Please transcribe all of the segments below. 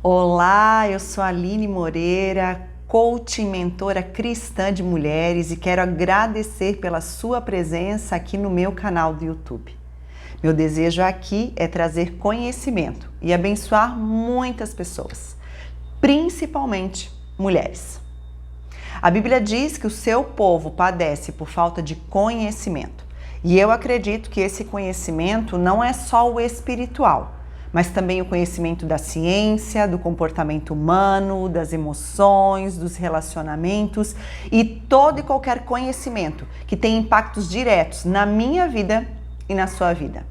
Olá, eu sou a Aline Moreira, coach e mentora cristã de mulheres e quero agradecer pela sua presença aqui no meu canal do YouTube. Meu desejo aqui é trazer conhecimento e abençoar muitas pessoas, principalmente mulheres. A Bíblia diz que o seu povo padece por falta de conhecimento e eu acredito que esse conhecimento não é só o espiritual, mas também o conhecimento da ciência, do comportamento humano, das emoções, dos relacionamentos e todo e qualquer conhecimento que tem impactos diretos na minha vida e na sua vida.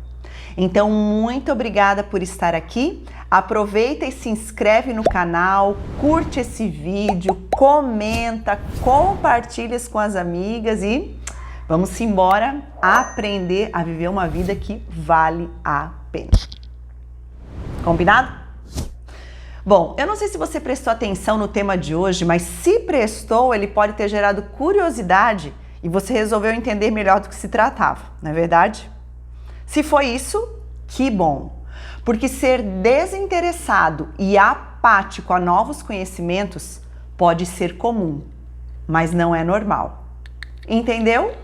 Então, muito obrigada por estar aqui. Aproveita e se inscreve no canal, curte esse vídeo, comenta, compartilha com as amigas e vamos embora aprender a viver uma vida que vale a pena. Combinado? Bom, eu não sei se você prestou atenção no tema de hoje, mas se prestou, ele pode ter gerado curiosidade e você resolveu entender melhor do que se tratava, não é verdade? Se foi isso, que bom! Porque ser desinteressado e apático a novos conhecimentos pode ser comum, mas não é normal. Entendeu?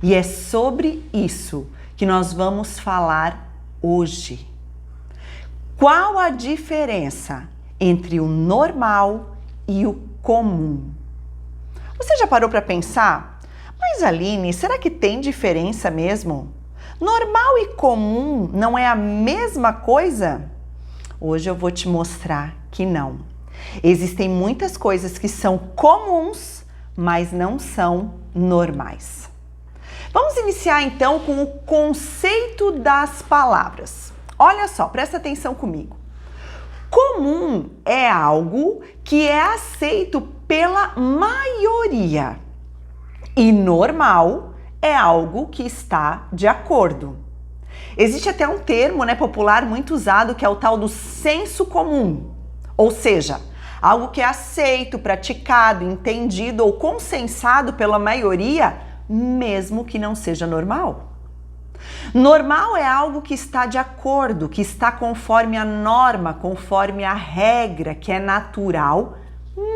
E é sobre isso que nós vamos falar hoje. Qual a diferença entre o normal e o comum? Você já parou para pensar? Mas Aline, será que tem diferença mesmo? Normal e comum não é a mesma coisa? Hoje eu vou te mostrar que não. Existem muitas coisas que são comuns, mas não são normais. Vamos iniciar então com o conceito das palavras. Olha só, presta atenção comigo. Comum é algo que é aceito pela maioria e normal é algo que está de acordo. Existe até um termo, popular muito usado que é o tal do senso comum, ou seja, algo que é aceito, praticado, entendido ou consensado pela maioria, mesmo que não seja normal. Normal é algo que está de acordo, que está conforme a norma, conforme a regra, que é natural,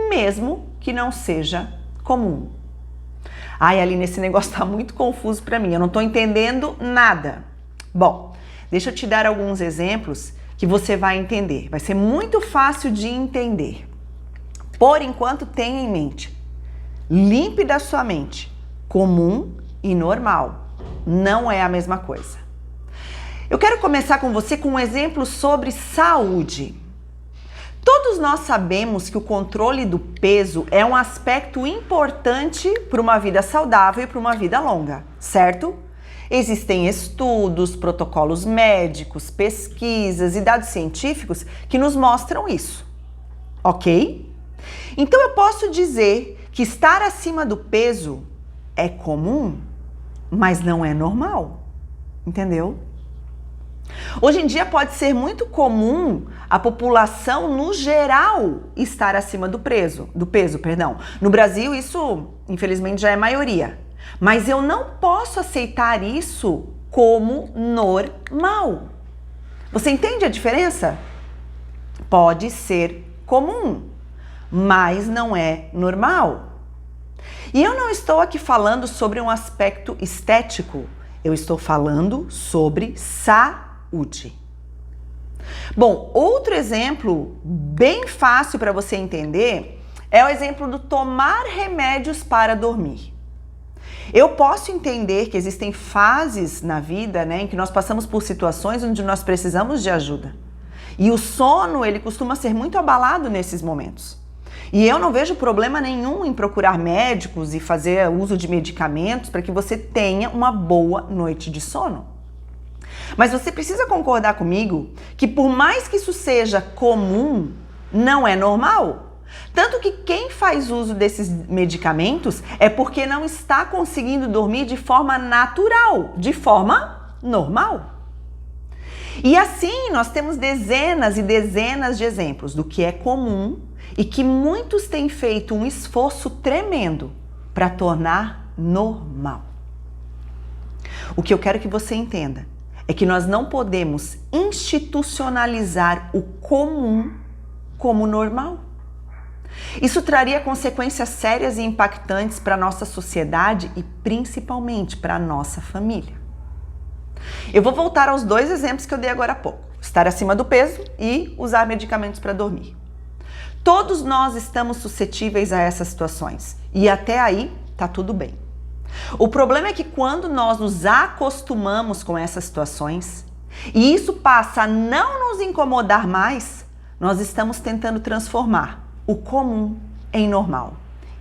mesmo que não seja comum. Ai, Aline, esse negócio está muito confuso para mim, eu não estou entendendo nada. Bom, deixa eu te dar alguns exemplos que você vai entender. Vai ser muito fácil de entender. Por enquanto, tenha em mente, limpe da sua mente, comum e normal. Não é a mesma coisa. Eu quero começar com você com um exemplo sobre saúde. Todos nós sabemos que o controle do peso é um aspecto importante para uma vida saudável e para uma vida longa, certo? Existem estudos, protocolos médicos, pesquisas e dados científicos que nos mostram isso, ok? Então eu posso dizer que estar acima do peso é comum, mas não é normal, entendeu? Hoje em dia pode ser muito comum a população no geral estar acima do peso. No Brasil isso, infelizmente, já é maioria. Mas eu não posso aceitar isso como normal. Você entende a diferença? Pode ser comum, mas não é normal. E eu não estou aqui falando sobre um aspecto estético, eu estou falando sobre saúde. Bom, outro exemplo bem fácil para você entender é o exemplo do tomar remédios para dormir. Eu posso entender que existem fases na vida, em que nós passamos por situações onde nós precisamos de ajuda. E o sono, ele costuma ser muito abalado nesses momentos. E eu não vejo problema nenhum em procurar médicos e fazer uso de medicamentos para que você tenha uma boa noite de sono. Mas você precisa concordar comigo que por mais que isso seja comum, não é normal. Tanto que quem faz uso desses medicamentos é porque não está conseguindo dormir de forma natural, de forma normal. E assim nós temos dezenas e dezenas de exemplos do que é comum e que muitos têm feito um esforço tremendo para tornar normal. O que eu quero que você entenda é que nós não podemos institucionalizar o comum como normal. Isso traria consequências sérias e impactantes para a nossa sociedade e principalmente para a nossa família. Eu vou voltar aos 2 exemplos que eu dei agora há pouco: estar acima do peso e usar medicamentos para dormir. Todos nós estamos suscetíveis a essas situações e até aí tá tudo bem. O problema é que quando nós nos acostumamos com essas situações e isso passa a não nos incomodar mais, nós estamos tentando transformar o comum em normal.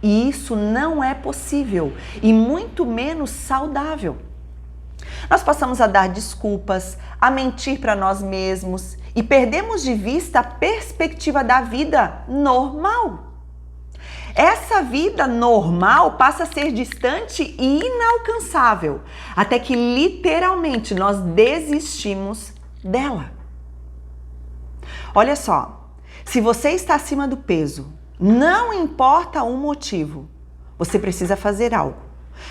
E isso não é possível e muito menos saudável. Nós passamos a dar desculpas, a mentir para nós mesmos e perdemos de vista a perspectiva da vida normal. Essa vida normal passa a ser distante e inalcançável, até que literalmente nós desistimos dela. Olha só, se você está acima do peso, não importa o motivo, você precisa fazer algo.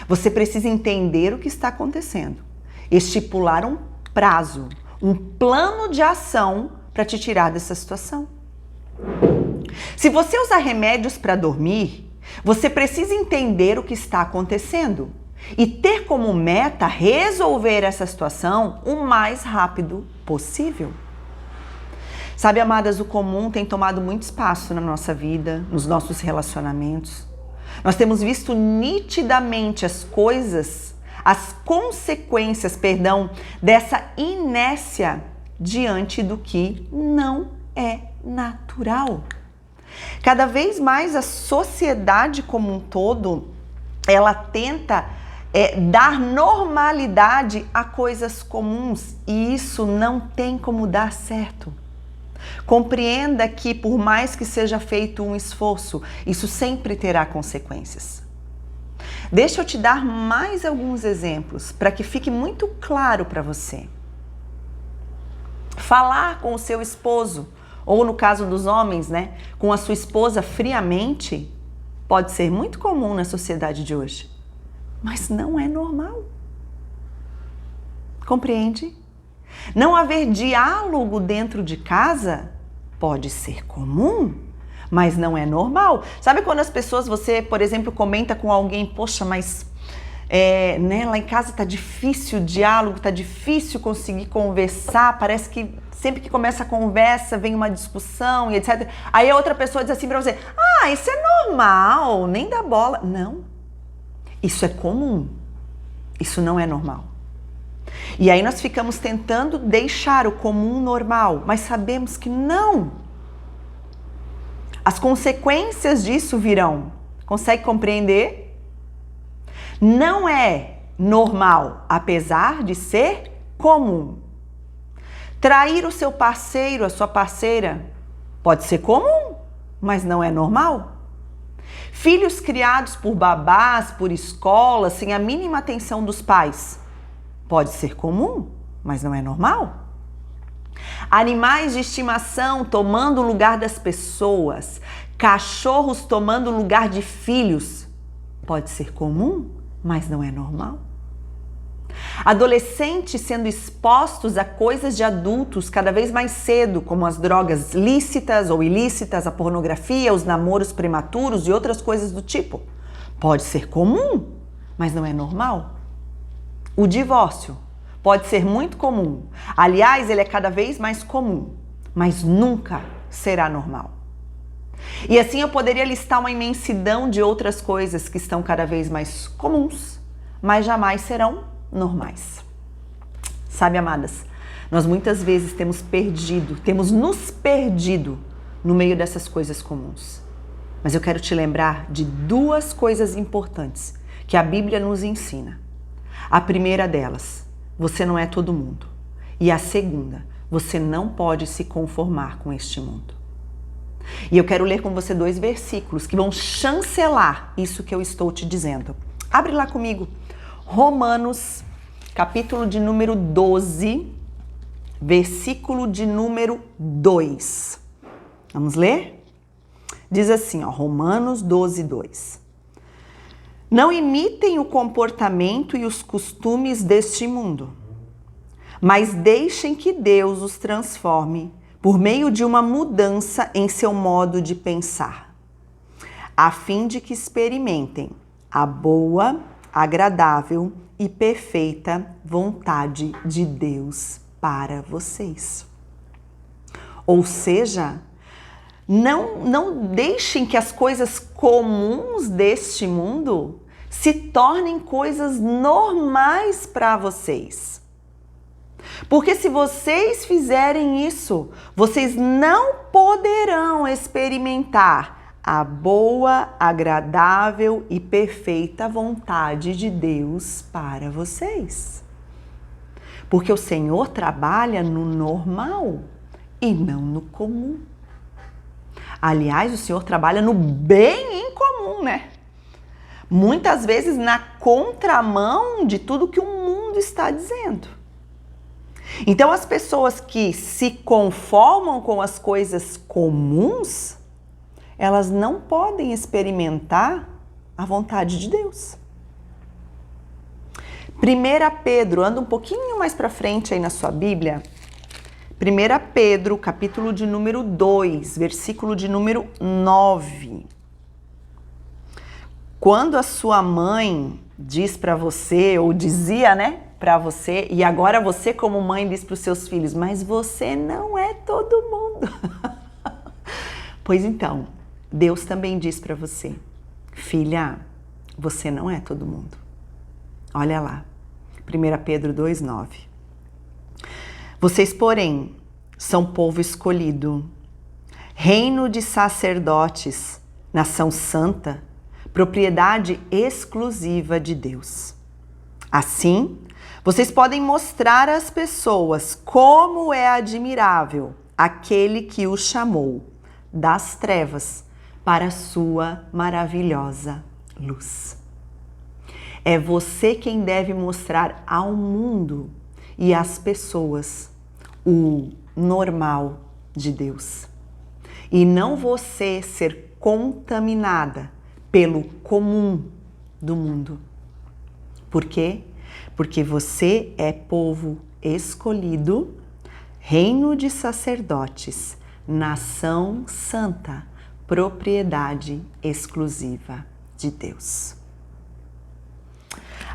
Você precisa entender o que está acontecendo, estipular um prazo, um plano de ação para te tirar dessa situação. Se você usar remédios para dormir, você precisa entender o que está acontecendo e ter como meta resolver essa situação o mais rápido possível. Sabe, amadas, o comum tem tomado muito espaço na nossa vida, nos nossos relacionamentos. Nós temos visto nitidamente as consequências, dessa inércia diante do que não é natural. Cada vez mais a sociedade como um todo, ela tenta dar normalidade a coisas comuns e isso não tem como dar certo. Compreenda que por mais que seja feito um esforço, isso sempre terá consequências. Deixa eu te dar mais alguns exemplos para que fique muito claro para você. Falar com o seu esposo, ou no caso dos homens, com a sua esposa friamente, pode ser muito comum na sociedade de hoje, mas não é normal. Compreende? Não haver diálogo dentro de casa pode ser comum, mas não é normal. Sabe quando as pessoas, você, por exemplo, comenta com alguém, poxa, mas lá em casa tá difícil o diálogo, tá difícil conseguir conversar, parece que sempre que começa a conversa vem uma discussão e etc. Aí a outra pessoa diz assim pra você, isso é normal, nem dá bola. Não, isso é comum, isso não é normal. E aí nós ficamos tentando deixar o comum normal, mas sabemos que não. As consequências disso virão. Consegue compreender? Não é normal, apesar de ser comum. Trair o seu parceiro, a sua parceira, pode ser comum, mas não é normal. Filhos criados por babás, por escolas, sem a mínima atenção dos pais, pode ser comum, mas não é normal. Animais de estimação tomando o lugar das pessoas, cachorros tomando o lugar de filhos, pode ser comum, mas não é normal. Adolescentes sendo expostos a coisas de adultos cada vez mais cedo, como as drogas lícitas ou ilícitas, a pornografia, os namoros prematuros e outras coisas do tipo. Pode ser comum, mas não é normal. O divórcio pode ser muito comum. Aliás, ele é cada vez mais comum, mas nunca será normal. E assim eu poderia listar uma imensidão de outras coisas que estão cada vez mais comuns, mas jamais serão normais. Sabe, amadas, nós muitas vezes temos nos perdido no meio dessas coisas comuns. Mas eu quero te lembrar de 2 coisas importantes que a Bíblia nos ensina. A primeira delas, você não é todo mundo. E a segunda, você não pode se conformar com este mundo. E eu quero ler com você 2 versículos que vão chancelar isso que eu estou te dizendo. Abre lá comigo. Romanos, capítulo de número 12, versículo de número 2. Vamos ler? Diz assim, Romanos 12, 2. Não imitem o comportamento e os costumes deste mundo, mas deixem que Deus os transforme por meio de uma mudança em seu modo de pensar, a fim de que experimentem a boa, agradável e perfeita vontade de Deus para vocês. Ou seja, não deixem que as coisas comuns deste mundo se tornem coisas normais para vocês. Porque se vocês fizerem isso, vocês não poderão experimentar a boa, agradável e perfeita vontade de Deus para vocês. Porque o Senhor trabalha no normal e não no comum. Aliás, o Senhor trabalha no bem incomum, né? Muitas vezes na contramão de tudo que o mundo está dizendo. Então, as pessoas que se conformam com as coisas comuns, elas não podem experimentar a vontade de Deus. 1 Pedro, anda um pouquinho mais para frente aí na sua Bíblia. 1 Pedro, capítulo de número 2, versículo de número 9. Quando a sua mãe diz para você, ou dizia, né, para você, e agora você como mãe diz para os seus filhos, mas você não é todo mundo. Pois então, Deus também diz para você, filha, você não é todo mundo. Olha lá, 1 Pedro 2,9. Vocês, porém, são povo escolhido, reino de sacerdotes, nação santa, propriedade exclusiva de Deus. Assim, vocês podem mostrar às pessoas como é admirável aquele que os chamou das trevas para a sua maravilhosa luz. É você quem deve mostrar ao mundo e às pessoas o normal de Deus. E não você ser contaminada pelo comum do mundo. Por quê? Porque você é povo escolhido, reino de sacerdotes, nação santa, propriedade exclusiva de Deus.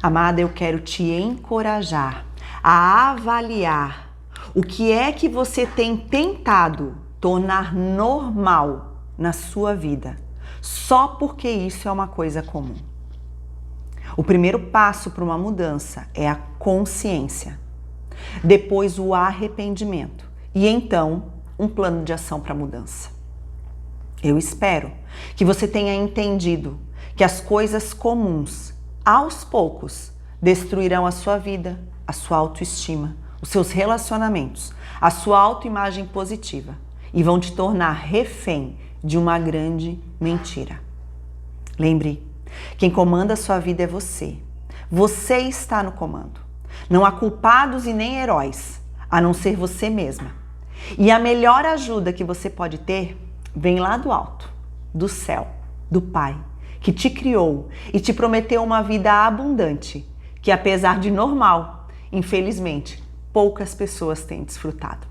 Amada, eu quero te encorajar a avaliar o que é que você tem tentado tornar normal na sua vida, só porque isso é uma coisa comum. O primeiro passo para uma mudança é a consciência, depois o arrependimento e então um plano de ação para a mudança. Eu espero que você tenha entendido que as coisas comuns, aos poucos, destruirão a sua vida, a sua autoestima, os seus relacionamentos, a sua autoimagem positiva e vão te tornar refém de uma grande mentira. Lembre, quem comanda a sua vida é você. Você está no comando. Não há culpados e nem heróis, a não ser você mesma. E a melhor ajuda que você pode ter vem lá do alto, do céu, do Pai, que te criou e te prometeu uma vida abundante, que apesar de normal, infelizmente, poucas pessoas têm desfrutado.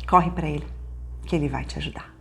Corre para Ele, que Ele vai te ajudar.